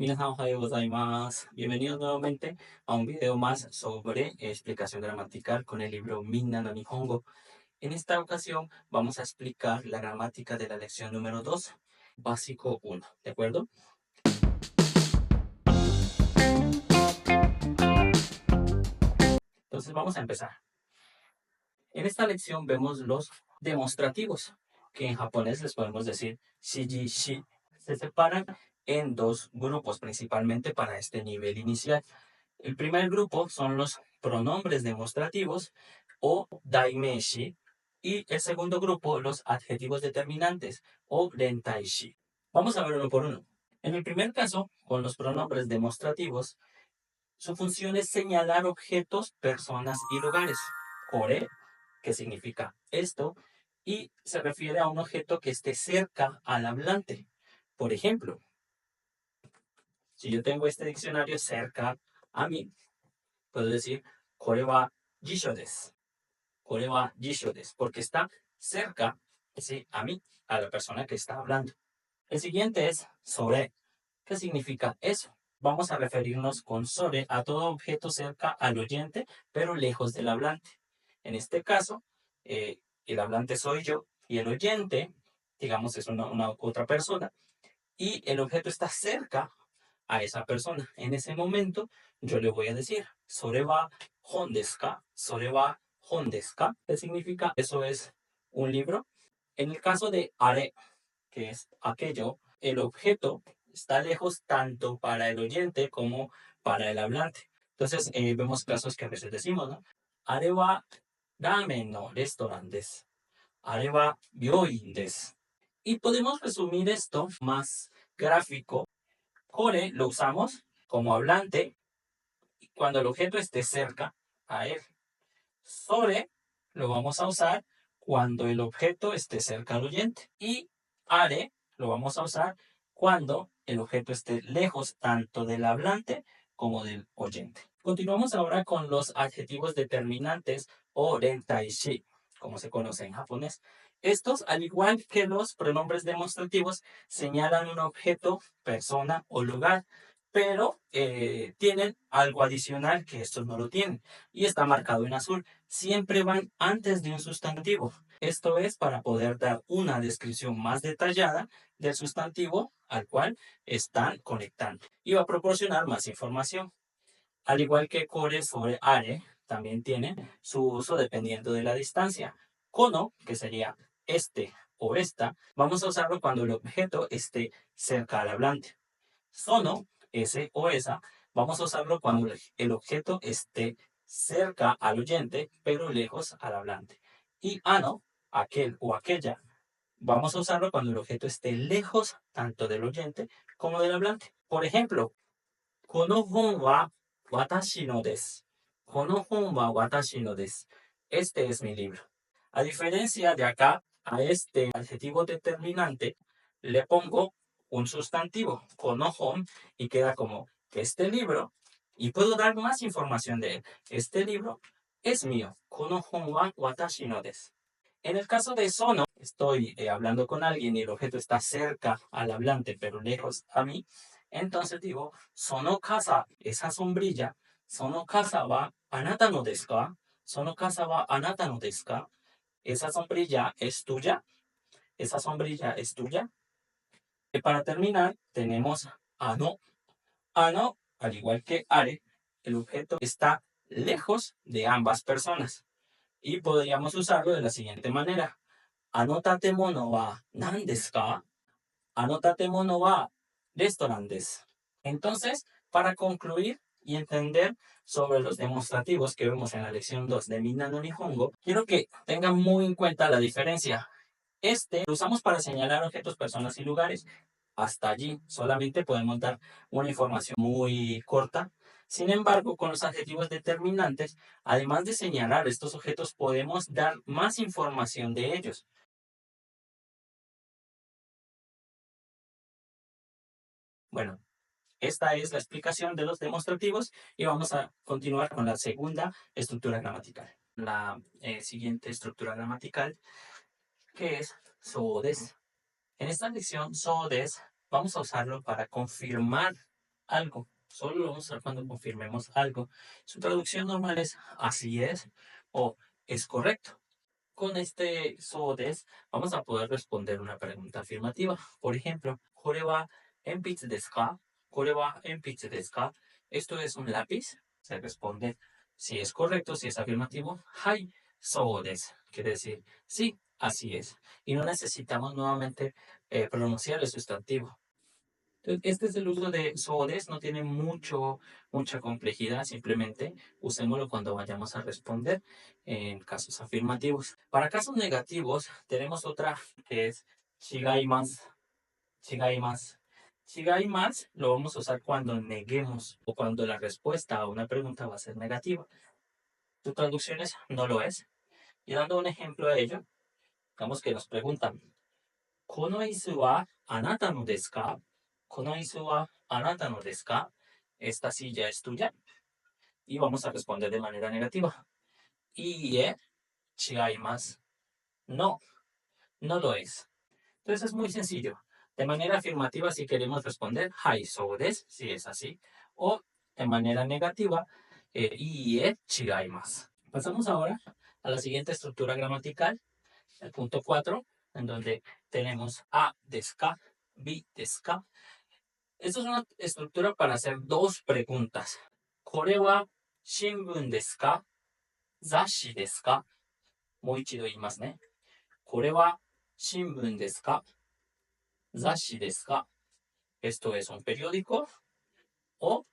Minasan ohayou gozaimasu. Bienvenidos nuevamente a un video más sobre explicación gramatical con el libro Minna no Nihongo. En esta ocasión vamos a explicar la gramática de la lección número 2, básico 1, ¿de acuerdo? Entonces vamos a empezar. En esta lección vemos los demostrativos, que en japonés les podemos decir shiji, shi. Se separan en dos grupos principalmente para este nivel inicial. El primer grupo son los pronombres demostrativos o daimeishi y el segundo grupo los adjetivos determinantes o rentaishi. Vamos a ver uno por uno. En el primer caso, con los pronombres demostrativos, su función es señalar objetos, personas y lugares. Kore, que significa esto, y se refiere a un objeto que esté cerca al hablante. Por ejemplo, si yo tengo este diccionario cerca a mí, puedo decir, kore wa jisho desu. Kore wa jisho desu, porque está cerca, ¿sí?, a mí, a la persona que está hablando. El siguiente es sore, que significa eso. Vamos a referirnos con sore a todo objeto cerca al oyente, pero lejos del hablante. En este caso, el hablante soy yo y el oyente, digamos, es una otra persona, y el objeto está cerca a esa persona. En ese momento, yo le voy a decir, sore wa hon desu ka? Sore wa hon desu ka? ¿Qué significa? Eso es un libro. En el caso de are, que es aquello, el objeto está lejos tanto para el oyente como para el hablante. Entonces, vemos casos que a veces decimos, ¿no? Are wa ramen no restaurant desu. Are wa byoin desu. Y podemos resumir esto más gráfico. Kore lo usamos como hablante cuando el objeto esté cerca a él. Sore lo vamos a usar cuando el objeto esté cerca al oyente. Y are lo vamos a usar cuando el objeto esté lejos tanto del hablante como del oyente. Continuamos ahora con los adjetivos determinantes o rentaishi, como se conoce en japonés. Estos, al igual que los pronombres demostrativos, señalan un objeto, persona o lugar, pero tienen algo adicional que estos no lo tienen y está marcado en azul. Siempre van antes de un sustantivo. Esto es para poder dar una descripción más detallada del sustantivo al cual están conectando y va a proporcionar más información. Al igual que core sobre are, también tiene su uso dependiendo de la distancia. Kono, que sería este o esta, vamos a usarlo cuando el objeto esté cerca al hablante. Sono, ese o esa, vamos a usarlo cuando el objeto esté cerca al oyente, pero lejos al hablante. Y ano, aquel o aquella, vamos a usarlo cuando el objeto esté lejos tanto del oyente como del hablante. Por ejemplo, kono hon wa watashi no desu. Kono hon wa watashi no desu. Este es mi libro. A diferencia de acá, a este adjetivo determinante le pongo un sustantivo, kono hon, y queda como este libro, y puedo dar más información de él. Este libro es mío. Kono hon wa watashi no desu. En el caso de sono, estoy hablando con alguien y el objeto está cerca al hablante, pero lejos a mí. Entonces digo, sono casa, esa sombrilla, sono casa wa anata no desu ka? Sono casa wa anata no desu ka? Esa sombrilla es tuya. Esa sombrilla es tuya. Y para terminar, tenemos ano. Ano, al igual que are, el objeto está lejos de ambas personas. Y podríamos usarlo de la siguiente manera. Ano tatemono wa nan desu ka? Ano tatemono wa restaurant desu. Entonces, para concluir y entender sobre los demostrativos que vemos en la lección 2 de Minna no Nihongo, quiero que tengan muy en cuenta la diferencia. Este lo usamos para señalar objetos, personas y lugares. Hasta allí solamente podemos dar una información muy corta. Sin embargo, con los adjetivos determinantes, además de señalar estos objetos, podemos dar más información de ellos. Bueno, esta es la explicación de los demostrativos y vamos a continuar con la segunda estructura gramatical. La siguiente estructura gramatical, que es so des. En esta lección, so des, vamos a usarlo para confirmar algo. Solo lo vamos a usar cuando confirmemos algo. Su traducción normal es así es o es correcto. Con este so des vamos a poder responder una pregunta afirmativa. Por ejemplo, ¿kore wa enpitsu desu ka? ¿Kore wa enpitsu desu ka? Esto es un lápiz. Se responde si es correcto, si es afirmativo. Hai, so desu. Quiere decir sí, así es. Y no necesitamos nuevamente pronunciar el sustantivo. Entonces, este es el uso de so des, no tiene mucha complejidad, simplemente usémoslo cuando vayamos a responder en casos afirmativos. Para casos negativos, tenemos otra que es chigaimasu. Chigaimasu. Chigaimasu lo vamos a usar cuando neguemos o cuando la respuesta a una pregunta va a ser negativa. Su traducción es no lo es. Y dando un ejemplo a ello, digamos que nos preguntan, ¿kono isu wa anata no desu ka? ¿Kono isu wa anata no desu ka? ¿Esta silla es tuya? Y vamos a responder de manera negativa. Iie, chigaimasu. No, no lo es. Entonces es muy sencillo. De manera afirmativa, si queremos responder, hai, so desu, si es así. O de manera negativa, iie, chigaimasu. Pasamos ahora a la siguiente estructura gramatical, el punto 4, en donde tenemos a desu ka, bi desu ka. Esto es una estructura para hacer dos preguntas. ¿Kore wa shinbun desu ka? ¿Zashi desu ka? もう一度言いますね。これは新聞ですか? ¿Zashi desu ka? ¿Esto es un periódico o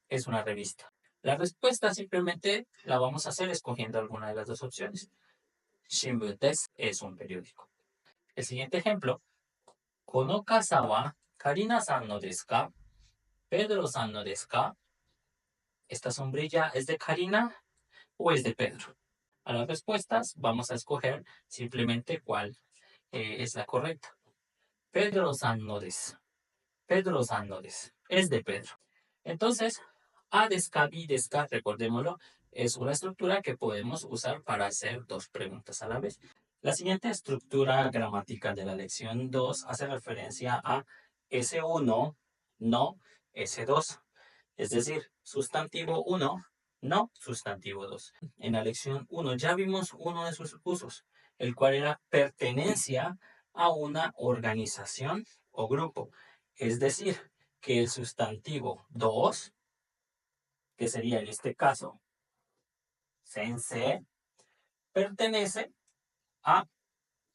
es una revista? La respuesta simplemente la vamos a hacer escogiendo alguna de las dos opciones. Shinbun desu es un periódico. El siguiente ejemplo. この傘はカリナさんのですか? ¿Pedro san no desu ka? ¿Esta sombrilla es de Karina o es de Pedro? A las respuestas vamos a escoger simplemente cuál es la correcta. Pedro san no desu. Pedro san no desu. Es de Pedro. Entonces, a desu ka, bi desu ka, recordémoslo, es una estructura que podemos usar para hacer dos preguntas a la vez. La siguiente estructura gramática de la lección 2 hace referencia a S1, no S2. Es decir, sustantivo 1, no sustantivo 2. En la lección 1 ya vimos uno de sus usos, el cual era pertenencia a una organización o grupo. Es decir, que el sustantivo 2, que sería en este caso sensei, pertenece a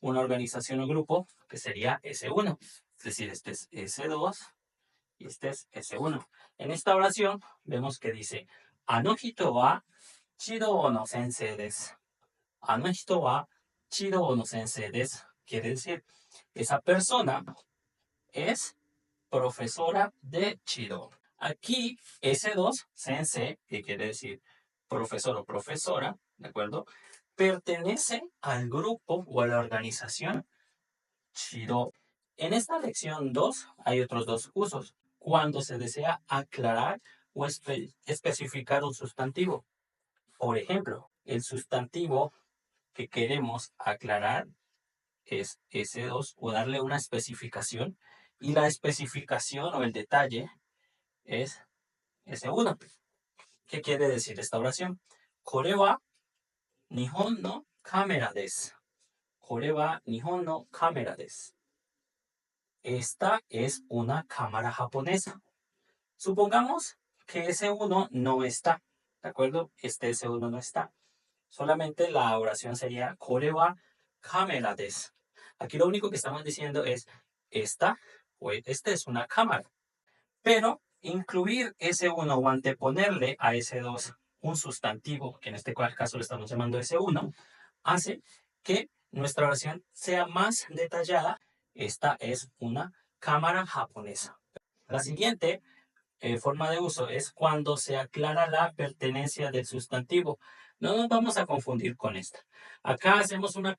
una organización o grupo que sería S1. Es decir, este es S2 y este es S1. En esta oración vemos que dice, あの人は児童の先生です。あの人は児童の先生です。Quiere decir, esa persona es profesora de Chido. Aquí, S2, sensei, que quiere decir profesor o profesora, ¿de acuerdo? Pertenece al grupo o a la organización Chido. En esta lección 2 hay otros dos usos. Cuando se desea aclarar o especificar un sustantivo. Por ejemplo, el sustantivo que queremos aclarar es S2 o darle una especificación. Y la especificación o el detalle es S1. ¿Qué quiere decir esta oración? これは日本のカメラです。これは日本のカメラです。Esta es una cámara japonesa. Supongamos que S1 no está, ¿de acuerdo? Este S1 no está. Solamente la oración sería これはカメラです。Aquí lo único que estamos diciendo es esta o esta es una cámara. Pero incluir S1 o anteponerle a S2 un sustantivo, que en este caso lo estamos llamando S1, hace que nuestra oración sea más detallada. Esta es una cámara japonesa. La siguiente forma de uso es cuando se aclara la pertenencia del sustantivo. No nos vamos a confundir con esta. Acá hacemos una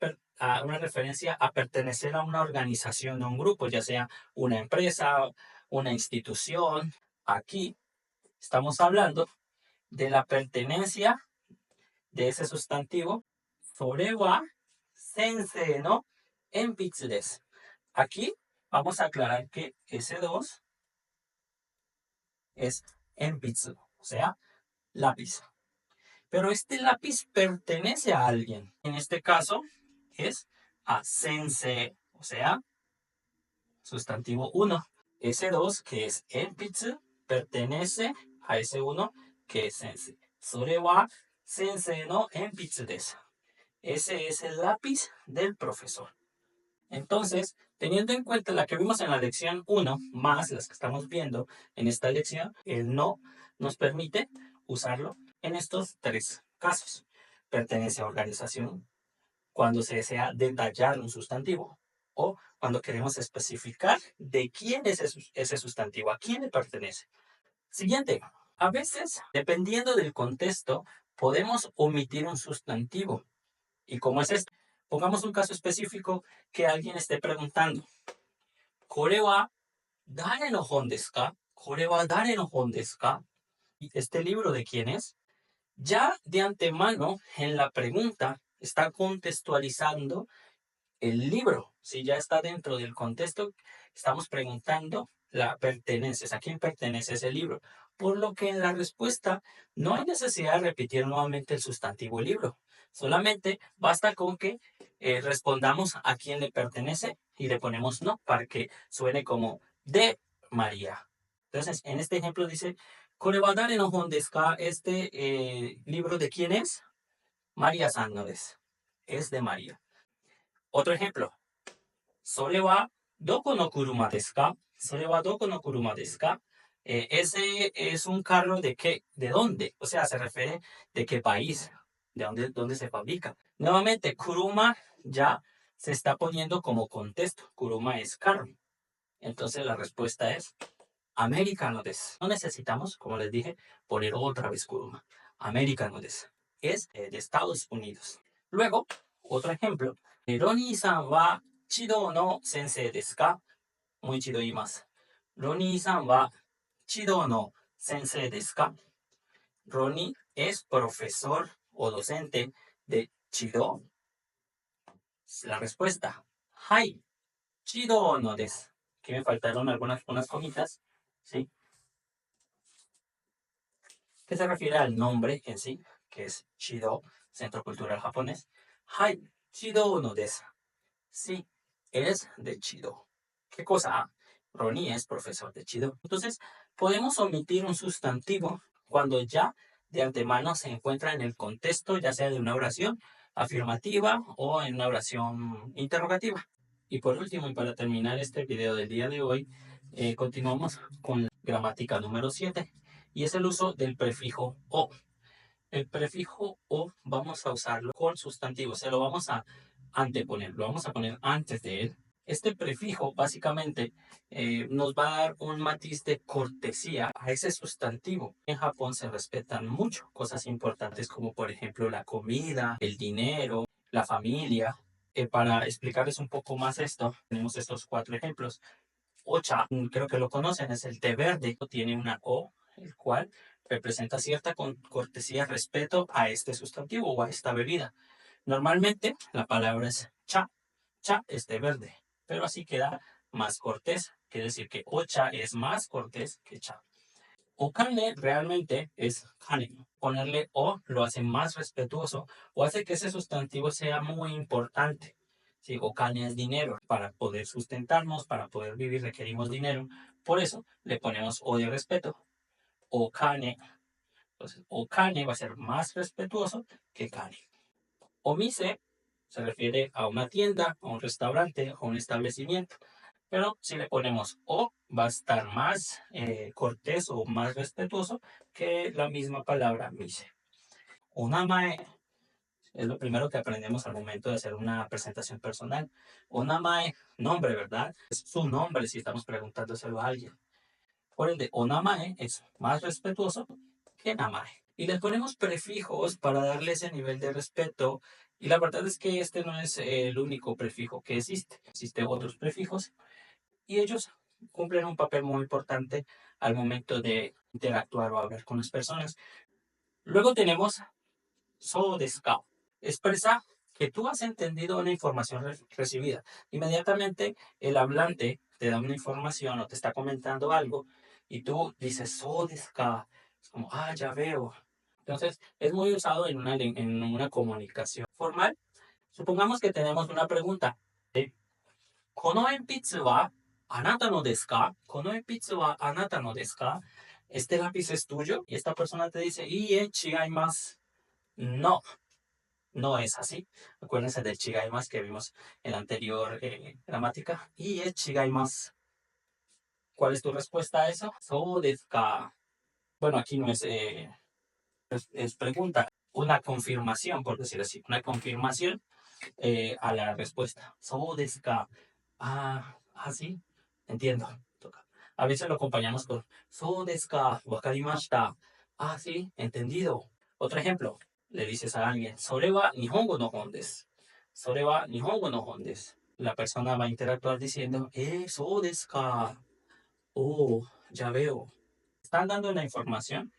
referencia a pertenecer a una organización o un grupo, ya sea una empresa, una institución. Aquí estamos hablando de la pertenencia de ese sustantivo. それは先生の鉛筆です。Aquí vamos a aclarar que S2 es enpitsu, o sea, lápiz. Pero este lápiz pertenece a alguien. En este caso es a sensei, o sea, sustantivo 1. Ese 2, que es enpitsu, pertenece a ese 1, que es sensei. それは先生の鉛筆です. Ese es el lápiz del profesor. Entonces, teniendo en cuenta la que vimos en la lección 1, más las que estamos viendo en esta lección, el no nos permite usarlo en estos 3 casos. Pertenece a organización, cuando se desea detallar un sustantivo o cuando queremos especificar de quién es ese sustantivo, a quién le pertenece. Siguiente. A veces, dependiendo del contexto, podemos omitir un sustantivo. ¿Y cómo es esto? Pongamos un caso específico que alguien esté preguntando. ¿Kore wa dare no hon desu ka? ¿Kore wa dare no hon desu ka? ¿Este libro de quién es? Ya de antemano, en la pregunta, está contextualizando el libro. Si ya está dentro del contexto, estamos preguntando la pertenencia, a quién pertenece ese libro. Por lo que en la respuesta no hay necesidad de repetir nuevamente el sustantivo libro. Solamente basta con que respondamos a quién le pertenece y le ponemos no para que suene como de María. Entonces, en este ejemplo dice, ¿Kore wa dare no hon desu ka? Este libro de quién es? María san no desu. Es de María. Otro ejemplo. それはどこの車ですか? それはどこの車ですか? Ese es un carro de qué, de dónde, o sea, se refiere de qué país, de dónde se fabrica. Nuevamente, kuruma ya se está poniendo como contexto. Kuruma es carro. Entonces la respuesta es americano des. No necesitamos, como les dije, poner otra vez kuruma. Americano des. Es de Estados Unidos. Luego, otro ejemplo. Ronnie-san wa Chido no sensei desu ka? もう一度言います。ロニーさんはチドの先生ですか? Ronnie es profesor o docente de Chido. La respuesta, はい、Chido no des. Aquí me faltaron unas comitas, ¿sí? Que se refiere al nombre en sí, que es Chido, Centro Cultural Japonés. はい、Chido no des. Sí, es de Chido. ¿Qué cosa? Ronnie es profesor de Chido. Entonces, podemos omitir un sustantivo cuando ya de antemano se encuentra en el contexto, ya sea de una oración afirmativa o en una oración interrogativa. Y por último, y para terminar este video del día de hoy, continuamos con la gramática número 7 y es el uso del prefijo o. El prefijo o vamos a usarlo con sustantivos, se lo vamos a anteponer, lo vamos a poner antes de él. Este prefijo básicamente nos va a dar un matiz de cortesía a ese sustantivo. En Japón se respetan mucho cosas importantes como por ejemplo la comida, el dinero, la familia. Para explicarles un poco más esto, tenemos estos 4 ejemplos. Ocha, creo que lo conocen, es el té verde, tiene una O, el cual representa cierta cortesía, respeto a este sustantivo o a esta bebida. Normalmente la palabra es cha, cha es té verde, pero así queda más cortés, quiere decir que ocha es más cortés que cha. O kane realmente es kane. Ponerle o lo hace más respetuoso o hace que ese sustantivo sea muy importante. Sí, o kane es dinero. Para poder sustentarnos, para poder vivir requerimos dinero. Por eso le ponemos o de respeto. O kane. Entonces, o kane va a ser más respetuoso que kane. Omise se refiere a una tienda, a un restaurante, a un establecimiento. Pero si le ponemos o, va a estar más cortés o más respetuoso que la misma palabra mise. Onamae es lo primero que aprendemos al momento de hacer una presentación personal. Onamae, nombre, ¿verdad? Es su nombre si estamos preguntándoselo a alguien. Por ende, onamae es más respetuoso que namae. Y le ponemos prefijos para darle ese nivel de respeto. Y la verdad es que este no es el único prefijo que existe. Existen otros prefijos y ellos cumplen un papel muy importante al momento de interactuar o hablar con las personas. Luego tenemos so desu ka. Expresa que tú has entendido una información recibida. Inmediatamente el hablante te da una información o te está comentando algo y tú dices, so desu ka. Es como, ah, ya veo. Entonces, es muy usado en una comunicación formal. Supongamos que tenemos una pregunta. この鉛筆はあなたのですか？この鉛筆はあなたのですか? ¿Este lápiz es tuyo? Y esta persona te dice, chigaimas. No, no es así. Acuérdense del chigaimas que vimos en la anterior gramática. Chigaimas. ¿Cuál es tu respuesta a eso? So desu ka. Bueno, aquí no es pregunta, una confirmación, por decir así, una confirmación a la respuesta. So desu ka. Sí, entiendo. A veces lo acompañamos con so desu ka, wakarimashita. Sí, entendido. Otro ejemplo, le dices a alguien, sore wa nihongo no hon desu. Sore wa nihongo no hon desu. La persona va a interactuar diciendo, so desu ka. Oh, ya veo. Están dando la información.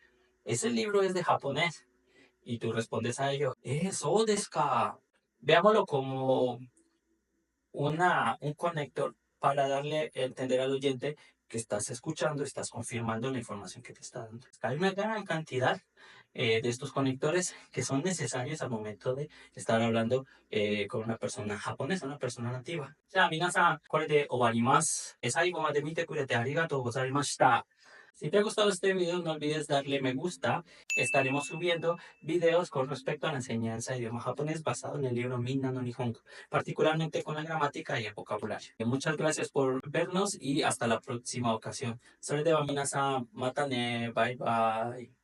Ese libro es de japonés. Y tú respondes a ello, so desu ka. Veámoslo como un conector para darle a entender al oyente que estás escuchando, estás confirmando la información que te está dando. Hay una gran cantidad de estos conectores que son necesarios al momento de estar hablando con una persona japonesa, una persona nativa. じゃあ皆さん、これで終わります。最後まで見てくれてありがとうございました。Si te ha gustado este video, no olvides darle me gusta. Estaremos subiendo videos con respecto a la enseñanza de idioma japonés basado en el libro Minna no Nihongo, particularmente con la gramática y el vocabulario. Muchas gracias por vernos y hasta la próxima ocasión. それでは皆さん、またね。バイバイ。